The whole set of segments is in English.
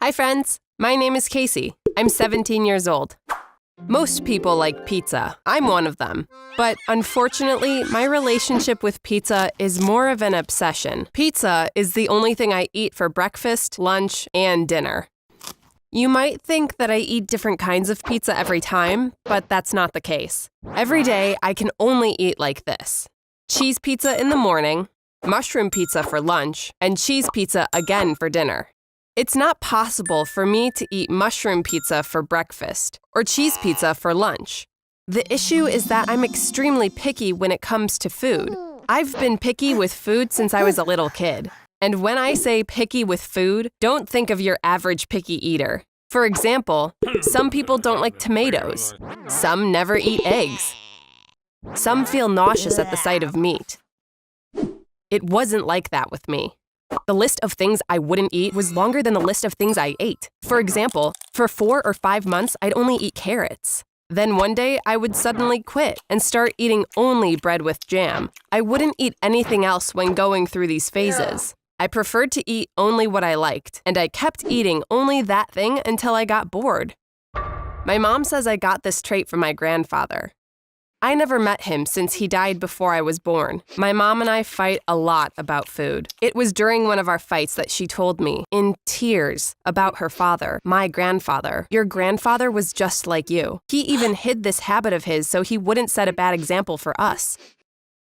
Hi, friends. My name is Casey. I'm 17 years old. Most people like pizza. I'm one of them. But unfortunately, my relationship with pizza is more of an obsession. Pizza is the only thing I eat for breakfast, lunch, and dinner. You might think that I eat different kinds of pizza every time, but that's not the case. Every day, I can only eat like this: cheese pizza in the morning, mushroom pizza for lunch, and cheese pizza again for dinner. It's not possible for me to eat mushroom pizza for breakfast or cheese pizza for lunch. The issue is that I'm extremely picky when it comes to food. I've been picky with food since I was a little kid. And when I say picky with food, don't think of your average picky eater. For example, some people don't like tomatoes. Some never eat eggs. Some feel nauseous at the sight of meat. It wasn't like that with me. The list of things I wouldn't eat was longer than the list of things I ate. For example, for 4 or 5 months, I'd only eat carrots. Then one day, I would suddenly quit and start eating only bread with jam. I wouldn't eat anything else when going through these phases. I preferred to eat only what I liked, and I kept eating only that thing until I got bored. My mom says I got this trait from my grandfather. I never met him since he died before I was born. My mom and I fight a lot about food. It was during one of our fights that she told me, in tears, about her father, my grandfather. Your grandfather was just like you. He even hid this habit of his so he wouldn't set a bad example for us.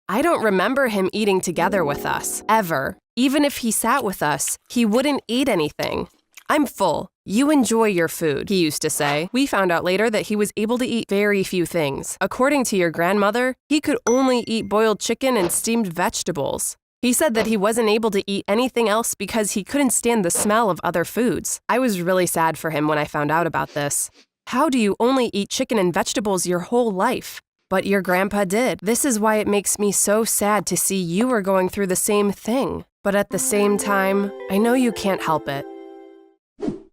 I don't remember him eating together with us, ever. Even if he sat with us, he wouldn't eat anything. I'm full. You enjoy your food, he used to say. We found out later that he was able to eat very few things. According to your grandmother, he could only eat boiled chicken and steamed vegetables. He said that he wasn't able to eat anything else because he couldn't stand the smell of other foods. I was really sad for him when I found out about this. How do you only eat chicken and vegetables your whole life? But your grandpa did. This is why it makes me so sad to see you are going through the same thing. But at the same time, I know you can't help it.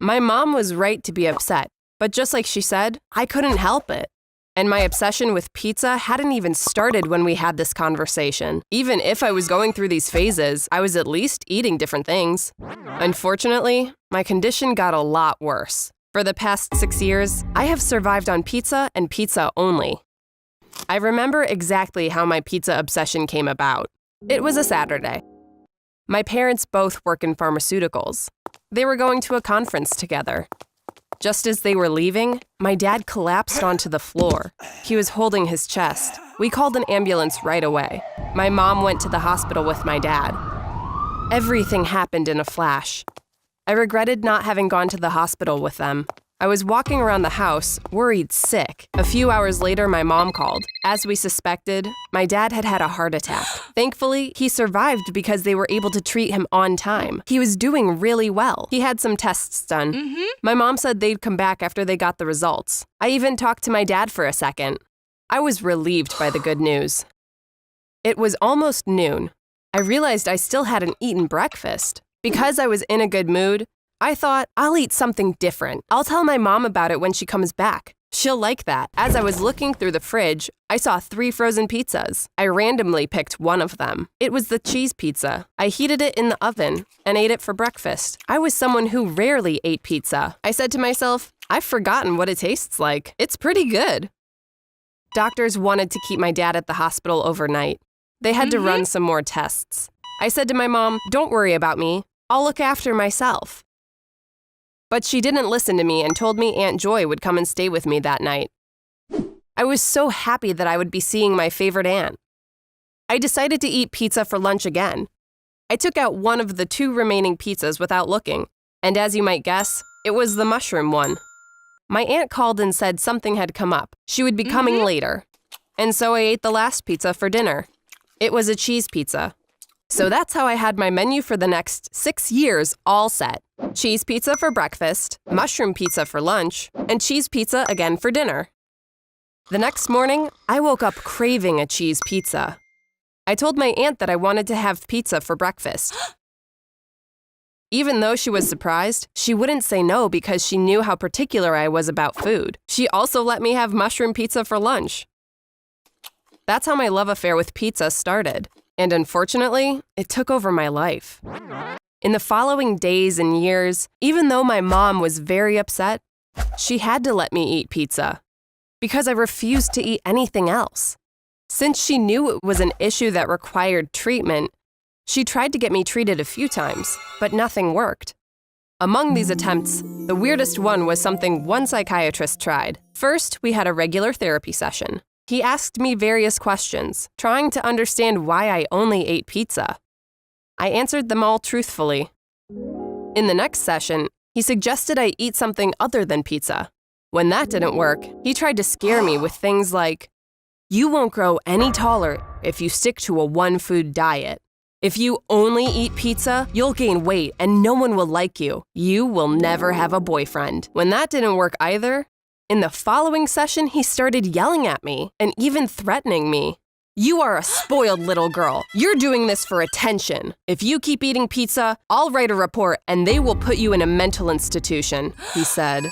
My mom was right to be upset, but just like she said, I couldn't help it. And my obsession with pizza hadn't even started when we had this conversation. Even if I was going through these phases, I was at least eating different things. Unfortunately, my condition got a lot worse. For the past 6 years, I have survived on pizza and pizza only. I remember exactly how my pizza obsession came about. It was a Saturday. My parents both work in pharmaceuticals. They were going to a conference together. Just as they were leaving, my dad collapsed onto the floor. He was holding his chest. We called an ambulance right away. My mom went to the hospital with my dad. Everything happened in a flash. I regretted not having gone to the hospital with them. I was walking around the house, worried sick. A few hours later, my mom called. As we suspected, my dad had had a heart attack. Thankfully, he survived because they were able to treat him on time. He was doing really well. He had some tests done. My mom said they'd come back after they got the results. I even talked to my dad for a second. I was relieved by the good news. It was almost noon. I realized I still hadn't eaten breakfast. Because I was in a good mood, I thought, I'll eat something different. I'll tell my mom about it when she comes back. She'll like that. As I was looking through the fridge, I saw 3 frozen pizzas. I randomly picked one of them. It was the cheese pizza. I heated it in the oven and ate it for breakfast. I was someone who rarely ate pizza. I said to myself, I've forgotten what it tastes like. It's pretty good. Doctors wanted to keep my dad at the hospital overnight. They had to run some more tests. I said to my mom, don't worry about me. I'll look after myself. But she didn't listen to me and told me Aunt Joy would come and stay with me that night. I was so happy that I would be seeing my favorite aunt. I decided to eat pizza for lunch again. I took out one of the 2 remaining pizzas without looking, and as you might guess, it was the mushroom one. My aunt called and said something had come up. She would be coming later. And so I ate the last pizza for dinner. It was a cheese pizza. So that's how I had my menu for the next 6 years all set. Cheese pizza for breakfast, mushroom pizza for lunch, and cheese pizza again for dinner. The next morning, I woke up craving a cheese pizza. I told my aunt that I wanted to have pizza for breakfast. Even though she was surprised, she wouldn't say no because she knew how particular I was about food. She also let me have mushroom pizza for lunch. That's how my love affair with pizza started. And unfortunately, it took over my life. In the following days and years, even though my mom was very upset, she had to let me eat pizza because I refused to eat anything else. Since she knew it was an issue that required treatment, she tried to get me treated a few times, but nothing worked. Among these attempts, the weirdest one was something one psychiatrist tried. First, we had a regular therapy session. He asked me various questions, trying to understand why I only ate pizza. I answered them all truthfully. In the next session, he suggested I eat something other than pizza. When that didn't work, he tried to scare me with things like, "You won't grow any taller if you stick to a one-food diet. If you only eat pizza, you'll gain weight and no one will like you. You will never have a boyfriend." When that didn't work either, in the following session, he started yelling at me and even threatening me. "You are a spoiled little girl. You're doing this for attention. If you keep eating pizza, I'll write a report and they will put you in a mental institution," he said.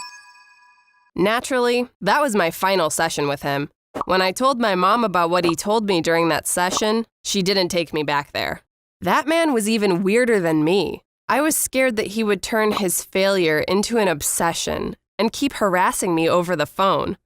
Naturally, that was my final session with him. When I told my mom about what he told me during that session, she didn't take me back there. That man was even weirder than me. I was scared that he would turn his failure into an obsession and keep harassing me over the phone.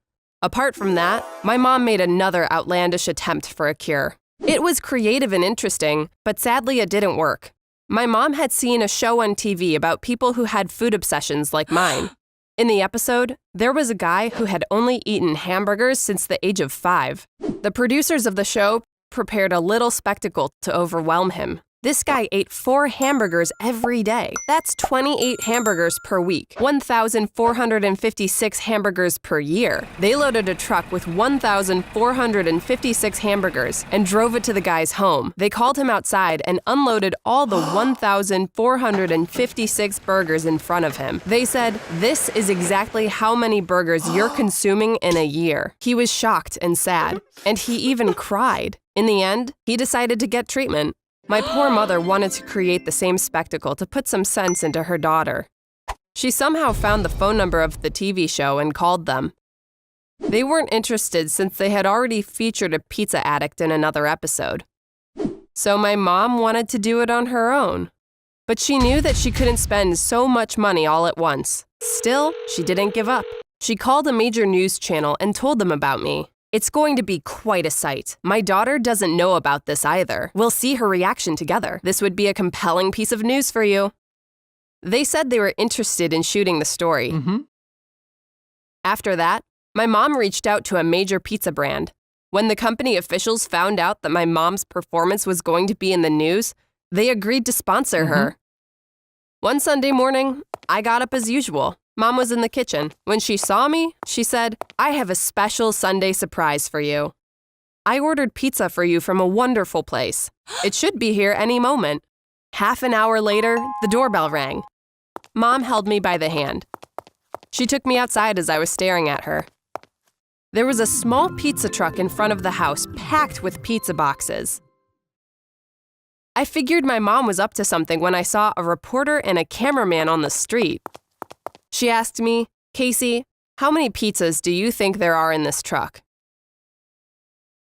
Apart from that, my mom made another outlandish attempt for a cure. It was creative and interesting, but sadly it didn't work. My mom had seen a show on TV about people who had food obsessions like mine. In the episode, there was a guy who had only eaten hamburgers since the age of 5. The producers of the show prepared a little spectacle to overwhelm him. This guy ate 4 hamburgers every day. That's 28 hamburgers per week, 1,456 hamburgers per year. They loaded a truck with 1,456 hamburgers and drove it to the guy's home. They called him outside and unloaded all the 1,456 burgers in front of him. They said, "This is exactly how many burgers you're consuming in a year." He was shocked and sad, and he even cried. In the end, he decided to get treatment. My poor mother wanted to create the same spectacle to put some sense into her daughter. She somehow found the phone number of the TV show and called them. They weren't interested since they had already featured a pizza addict in another episode. So my mom wanted to do it on her own. But she knew that she couldn't spend so much money all at once. Still, she didn't give up. She called a major news channel and told them about me. "It's going to be quite a sight. My daughter doesn't know about this either. We'll see her reaction together. This would be a compelling piece of news for you." They said they were interested in shooting the story. After that, my mom reached out to a major pizza brand. When the company officials found out that my mom's performance was going to be in the news, they agreed to sponsor her. One Sunday morning, I got up as usual. Mom was in the kitchen. When she saw me, she said, "I have a special Sunday surprise for you. I ordered pizza for you from a wonderful place. It should be here any moment." Half an hour later, the doorbell rang. Mom held me by the hand. She took me outside as I was staring at her. There was a small pizza truck in front of the house packed with pizza boxes. I figured my mom was up to something when I saw a reporter and a cameraman on the street. She asked me, "Casey, how many pizzas do you think there are in this truck?"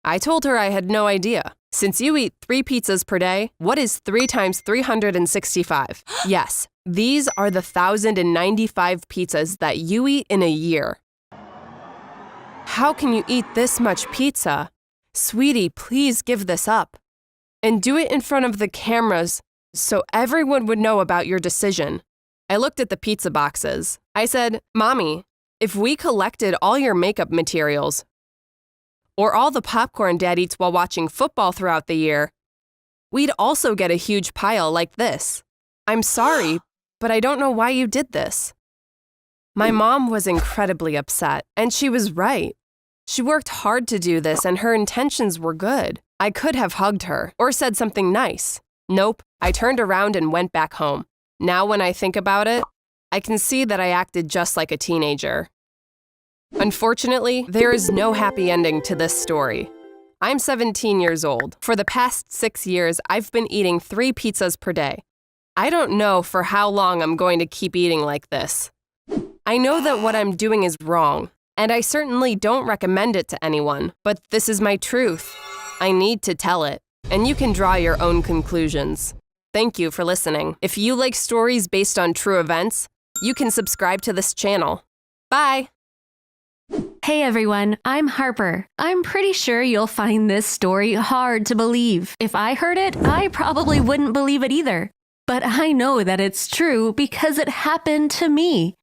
I told her I had no idea. "Since you eat 3 pizzas per day, what is 3 times 365? Yes, these are the 1,095 pizzas that you eat in a year." "How can you eat this much pizza? Sweetie, please give this up. And do it in front of the cameras so everyone would know about your decision." I looked at the pizza boxes. I said, "Mommy, if we collected all your makeup materials, or all the popcorn Dad eats while watching football throughout the year, we'd also get a huge pile like this. I'm sorry, but I don't know why you did this." My mom was incredibly upset, and she was right. She worked hard to do this, and her intentions were good. I could have hugged her or said something nice. Nope, I turned around and went back home. Now when I think about it, I can see that I acted just like a teenager. Unfortunately, there is no happy ending to this story. I'm 17 years old. For the past 6 years, I've been eating 3 pizzas per day. I don't know for how long I'm going to keep eating like this. I know that what I'm doing is wrong, and I certainly don't recommend it to anyone, but this is my truth. I need to tell it, and you can draw your own conclusions. thank you for listening. If you like stories based on true events, you can subscribe to this channel. Bye! Hey everyone, I'm Harper. I'm pretty sure you'll find this story hard to believe. If I heard it, I probably wouldn't believe it either. But I know that it's true because it happened to me.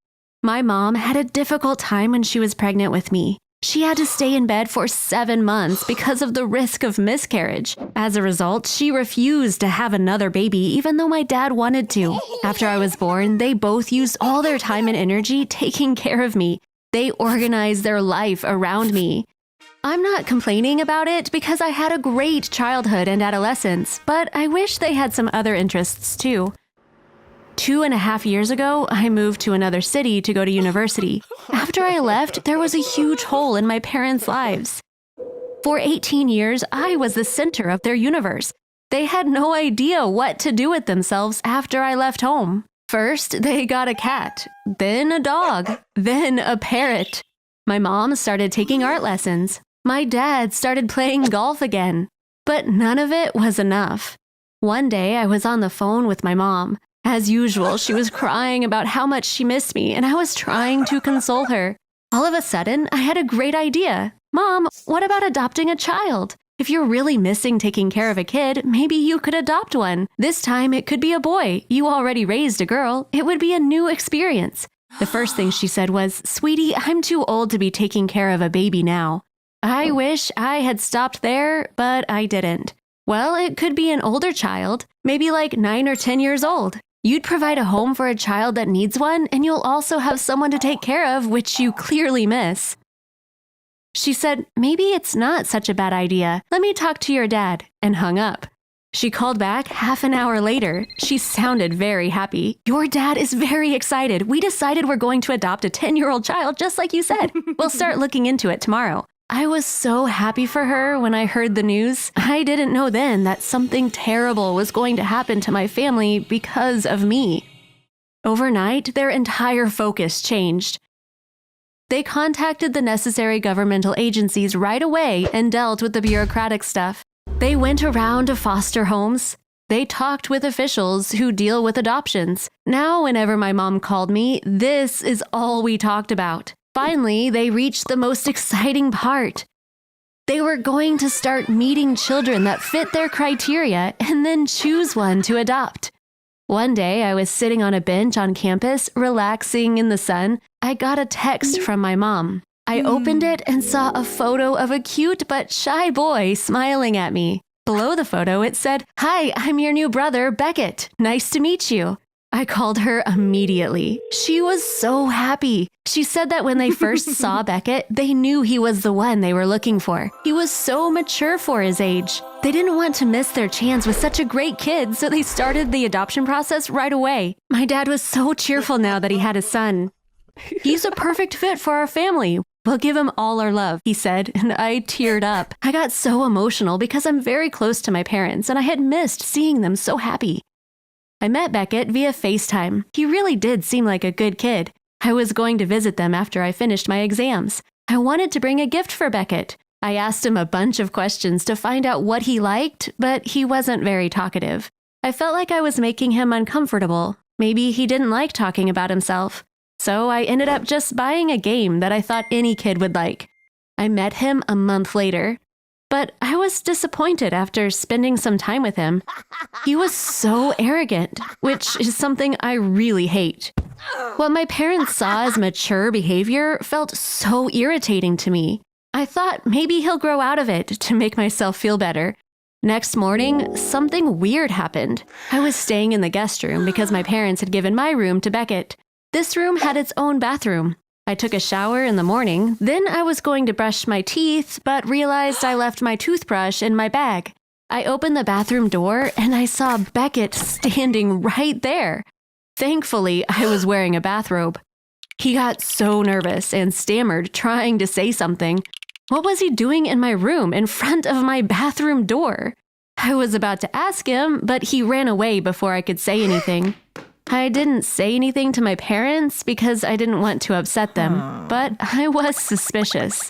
My mom had a difficult time when she was pregnant with me. She had to stay in bed for 7 months because of the risk of miscarriage. As a result, she refused to have another baby even though my dad wanted to. After I was born, they both used all their time and energy taking care of me. They organized their life around me. I'm not complaining about it because I had a great childhood and adolescence, but I wish they had some other interests too. 2.5 years ago, I moved to another city to go to university. After I left, there was a huge hole in my parents' lives. For 18 years, I was the center of their universe. They had no idea what to do with themselves after I left home. First, they got a cat, then a dog, then a parrot. My mom started taking art lessons. My dad started playing golf again. But none of it was enough. One day, I was on the phone with my mom. As usual, she was crying about how much she missed me, and I was trying to console her. All of a sudden, I had a great idea. Mom, what about adopting a child? If you're really missing taking care of a kid, maybe you could adopt one. This time, it could be a boy. You already raised a girl. It would be a new experience. The first thing she said was, "Sweetie, I'm too old to be taking care of a baby now." I wish I had stopped there, but I didn't. Well, it could be an older child, maybe like 9 or 10 years old. You'd provide a home for a child that needs one, and you'll also have someone to take care of, which you clearly miss. She said, "Maybe it's not such a bad idea. Let me talk to your dad," and hung up. She called back half an hour later. She sounded very happy. "Your dad is very excited. We decided we're going to adopt a 10-year-old child, just like you said. We'll start looking into it tomorrow." I was so happy for her when I heard the news. I didn't know then that something terrible was going to happen to my family because of me. Overnight, their entire focus changed. They contacted the necessary governmental agencies right away and dealt with the bureaucratic stuff. They went around to foster homes. They talked with officials who deal with adoptions. Now, whenever my mom called me, this is all we talked about. Finally, they reached the most exciting part. They were going to start meeting children that fit their criteria and then choose one to adopt. One day, I was sitting on a bench on campus, relaxing in the sun. I got a text from my mom. I opened it and saw a photo of a cute but shy boy smiling at me. Below the photo, it said, "Hi, I'm your new brother, Beckett. Nice to meet you." I called her immediately. She was so happy. She said that when they first saw Beckett, they knew he was the one they were looking for. He was so mature for his age. They didn't want to miss their chance with such a great kid, so they started the adoption process right away. My dad was so cheerful now that he had a son. "He's a perfect fit for our family. We'll give him all our love," he said, and I teared up. I got so emotional because I'm very close to my parents, and I had missed seeing them so happy. I met Beckett via FaceTime. He really did seem like a good kid. I was going to visit them after I finished my exams. I wanted to bring a gift for Beckett. I asked him a bunch of questions to find out what he liked, but he wasn't very talkative. I felt like I was making him uncomfortable. Maybe he didn't like talking about himself. So I ended up just buying a game that I thought any kid would like. I met him a month later. But I was disappointed after spending some time with him. He was so arrogant, which is something I really hate. What my parents saw as mature behavior felt so irritating to me. I thought maybe he'll grow out of it to make myself feel better. Next morning, something weird happened. I was staying in the guest room because my parents had given my room to Beckett. This room had its own bathroom. I took a shower in the morning, then I was going to brush my teeth, but realized I left my toothbrush in my bag. I opened the bathroom door and I saw Beckett standing right there. Thankfully, I was wearing a bathrobe. He got so nervous and stammered, trying to say something. What was he doing in my room in front of my bathroom door? I was about to ask him, but he ran away before I could say anything. I didn't say anything to my parents because I didn't want to upset them, but I was suspicious.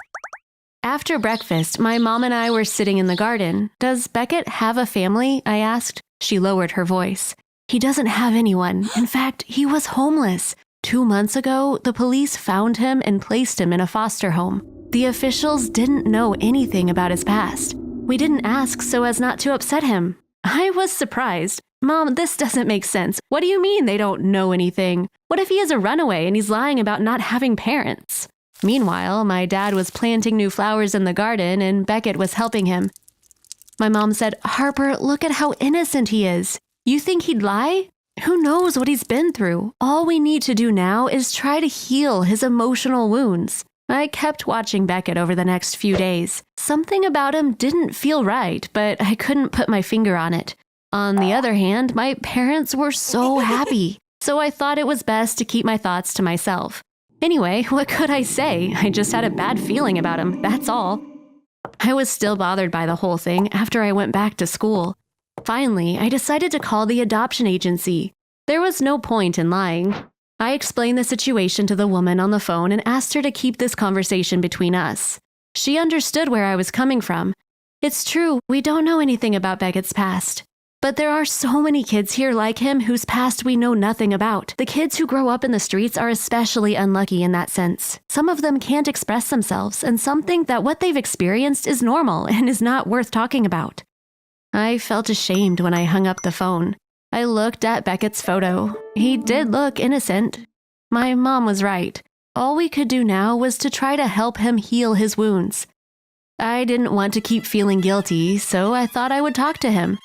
After breakfast, my mom and I were sitting in the garden. "Does Beckett have a family?" I asked. She lowered her voice. He doesn't have anyone. In fact, he was homeless. 2 months ago, the police found him and placed him in a foster home. The officials didn't know anything about his past. We didn't ask so as not to upset him. I was surprised. Mom, this doesn't make sense. What do you mean they don't know anything? What if he is a runaway and he's lying about not having parents? Meanwhile, my dad was planting new flowers in the garden and Beckett was helping him. My mom said, Harper, look at how innocent he is. You think he'd lie? Who knows what he's been through? All we need to do now is try to heal his emotional wounds. I kept watching Beckett over the next few days. Something about him didn't feel right, but I couldn't put my finger on it. On the other hand, my parents were so happy, so I thought it was best to keep my thoughts to myself. Anyway, what could I say? I just had a bad feeling about him, that's all. I was still bothered by the whole thing after I went back to school. Finally, I decided to call the adoption agency. There was no point in lying. I explained the situation to the woman on the phone and asked her to keep this conversation between us. She understood where I was coming from. It's true, we don't know anything about Beckett's past. But there are so many kids here like him whose past we know nothing about. The kids who grow up in the streets are especially unlucky in that sense. Some of them can't express themselves, and some think that what they've experienced is normal and is not worth talking about. I felt ashamed when I hung up the phone. I looked at Beckett's photo. He did look innocent. My mom was right. All we could do now was to try to help him heal his wounds. I didn't want to keep feeling guilty, so I thought I would talk to him.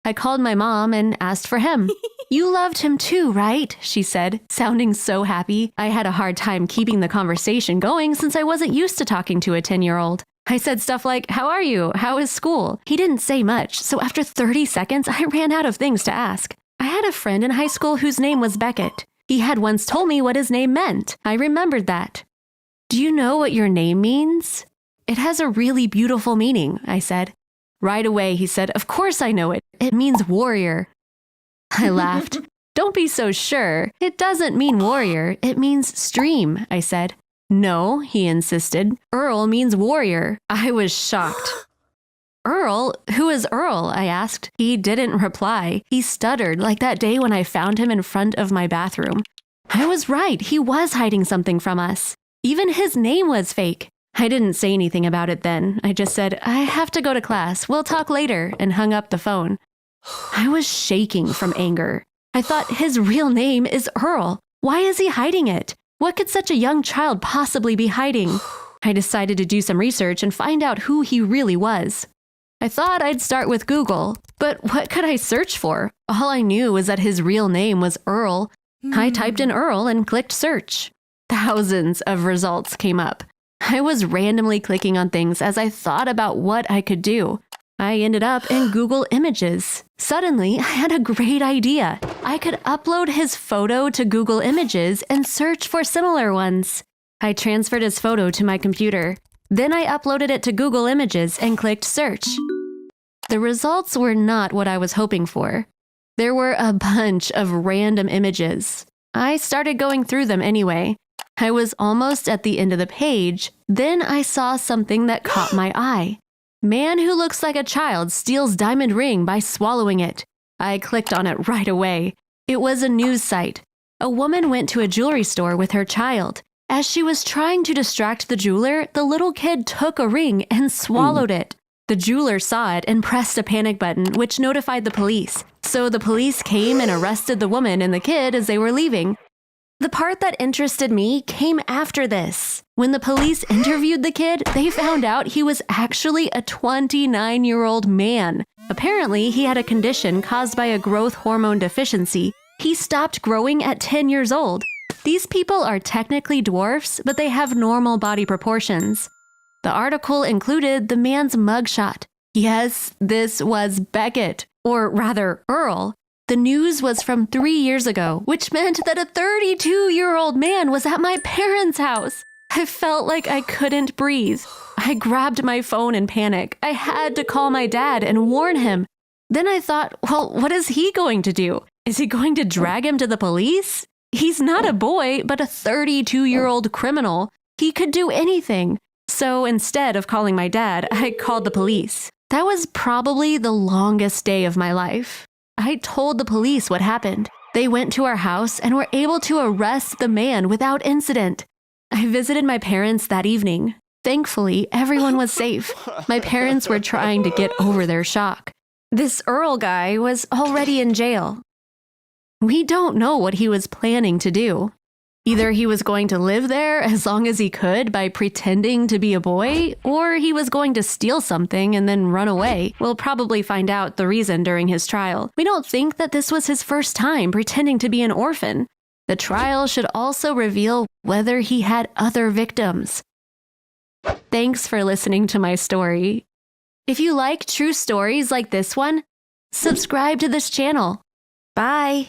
I called my mom and asked for him. You loved him too, right? She said, sounding so happy. I had a hard time keeping the conversation going since I wasn't used to talking to a 10-year-old. I said stuff like, how are you? How is school? He didn't say much, so after 30 seconds, I ran out of things to ask. I had a friend in high school whose name was Beckett. He had once told me what his name meant. I remembered that. Do you know what your name means? It has a really beautiful meaning, I said. Right away, he said, of course I know it. It means warrior. I laughed. Don't be so sure. It doesn't mean warrior. It means stream, I said. No, he insisted. Earl means warrior. I was shocked. Earl? Who is Earl? I asked. He didn't reply. He stuttered like that day when I found him in front of my bathroom. I was right. He was hiding something from us. Even his name was fake. I didn't say anything about it then. I just said, I have to go to class. We'll talk later, and hung up the phone. I was shaking from anger. I thought his real name is Earl. Why is he hiding it? What could such a young child possibly be hiding? I decided to do some research and find out who he really was. I thought I'd start with Google, but what could I search for? All I knew was that his real name was Earl. I typed in Earl and clicked search. Thousands of results came up. I was randomly clicking on things as I thought about what I could do. I ended up in Google Images. Suddenly, I had a great idea. I could upload his photo to Google Images and search for similar ones. I transferred his photo to my computer. Then I uploaded it to Google Images and clicked search. The results were not what I was hoping for. There were a bunch of random images. I started going through them anyway. I was almost at the end of the page. Then I saw something that caught my eye. Man who looks like a child steals diamond ring by swallowing it. I clicked on it right away. It was a news site. A woman went to a jewelry store with her child. As she was trying to distract the jeweler, the little kid took a ring and swallowed it. The jeweler saw it and pressed a panic button, which notified the police. So the police came and arrested the woman and the kid as they were leaving. The part that interested me came after this. When the police interviewed the kid, they found out he was actually a 29-year-old man. Apparently, he had a condition caused by a growth hormone deficiency. He stopped growing at 10 years old. These people are technically dwarfs, but they have normal body proportions. The article included the man's mugshot. Yes, this was Beckett, or rather, Earl. The news was from 3 years ago, which meant that a 32-year-old man was at my parents' house. I felt like I couldn't breathe. I grabbed my phone in panic. I had to call my dad and warn him. Then I thought, well, what is he going to do? Is he going to drag him to the police? He's not a boy, but a 32-year-old criminal. He could do anything. So instead of calling my dad, I called the police. That was probably the longest day of my life. I told the police what happened. They went to our house and were able to arrest the man without incident. I visited my parents that evening. Thankfully, everyone was safe. My parents were trying to get over their shock. This Earl guy was already in jail. We don't know what he was planning to do. Either he was going to live there as long as he could by pretending to be a boy, or he was going to steal something and then run away. We'll probably find out the reason during his trial. We don't think that this was his first time pretending to be an orphan. The trial should also reveal whether he had other victims. Thanks for listening to my story. If you like true stories like this one, subscribe to this channel. Bye!